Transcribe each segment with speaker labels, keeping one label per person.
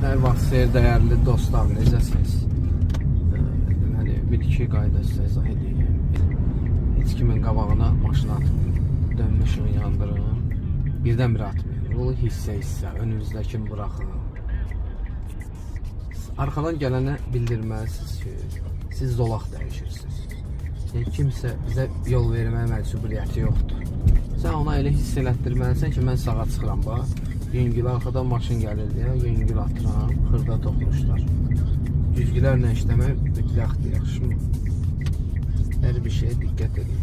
Speaker 1: Hər vaxt xeyir dəyərli dostlar, necəsiniz? Deməli, bir-iki qayda sizə izah edeyim. Heç kimin qabağına maşını atmayın. Dönmüşün yandırın. Birdən-bir atmayın. Rolu hissə-hissə, önünüzdəkini buraxın. Arxadan gələnə bildirməlisiniz ki, siz zolaq dəyişirsiniz. Kimsə bizə yol verməyə məcburiyyəti yoxdur. Sən ona elə hiss elətdirməlisən ki, mən sağa çıxıram, bax. Yüngül arxadan maşın gəlir deyə, yüngül atıram, xırda toxunuşlar. Güzgülərlə işləmək mütləqdir, yaxşımı? Hər bir şeyə diqqət edin.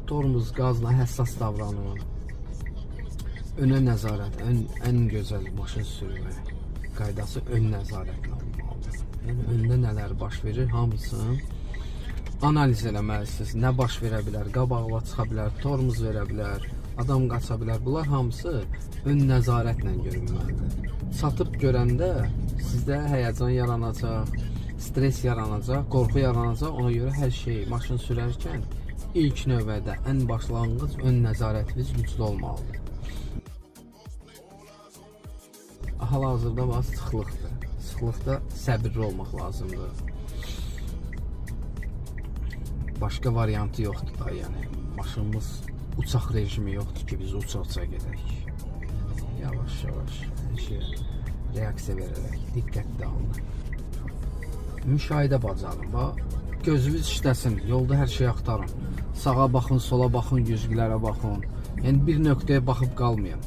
Speaker 1: Tormuz qazla həssas davranın. Önə nəzarət, ən gözəl maşın sürmə qaydası ön nəzarətlə olmalıdır. Yəni, öndə nələr baş verir, hamısını analiz eləməlisiniz. Nə baş verə bilər, qabaqla çıxa bilər, tormuz verə bilər, adam qaça bilər. Bunlar hamısı ön nəzarətlə görünməlidir. Satıb görəndə sizdə həyəcan yaranacaq, stres yaranacaq, qorxu yaranacaq. Ona görə hər şey maşın sürərkən ilk növbədə ən başlanğıc ön nəzarətiniz güclü olmalıdır. Hal-hazırda bax sıxlıqdır. Sıxlıqda səbirli olmaq lazımdır. Başqa variantı yoxdur da, yəni maşınımız uçaq rejimi yoxdur ki, biz uça-uça gedək. Yavaş-yavaş hər şeyə reaksiya verərək, diqqətli alın. Müşahidə bacarın, bax, gözünüz işləsin, yolda hər şey axtarın. Sağa baxın, sola baxın, güzgülərə baxın. Yəni bir nöqtəyə baxıb qalmayın.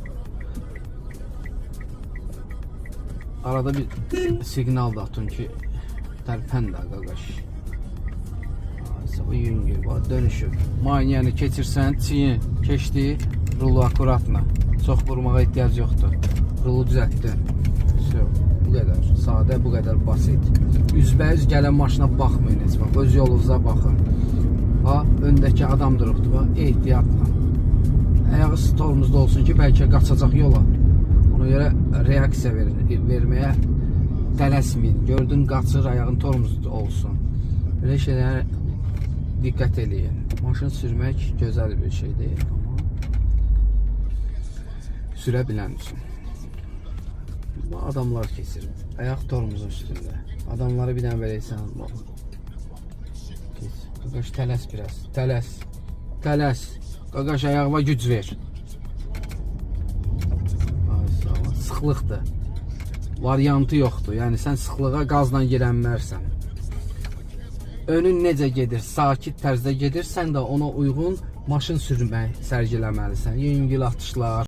Speaker 1: Arada bir siqnal da atın ki, tərpən də qaqaş. Bu yüngül var, dönüşüb. Mayniyəni keçirsən, çiyin, keçdi, rulu akuratla. Çox vurmağa ehtiyac yoxdur. Rulu düzəltdin. Bu qədər, sadə, bu qədər basit. Üzbəüz gələn maşına baxmayın heç vaxt, öz yolunuza baxın. Öndəki adam durubdur, ehtiyatla. Ayağı tormuzda olsun ki, bəlkə qaçacaq yola. Ona görə reaksiya verməyə tələsməyin. Gördün, qaçır, ayağın tormuzda olsun. Belə şeylər diqqət eləyin. Maşın sürmək gözəl bir şey deyil, amma sürə bilən üçün. Adamlar keçir, ayaq tormuzun üstündə. Adamları bir dənə verəysən, qaqaş tələs biraz, tələs, qaqaş ayağıma güc ver. Sıxlıqdır, variantı yoxdur, yəni sən sıxlığa qazla girənmərsən. Önün necə gedir, sakit tərzdə gedir, sən də ona uyğun maşın sürmək sərgiləməlisən. Yüngül atışlar.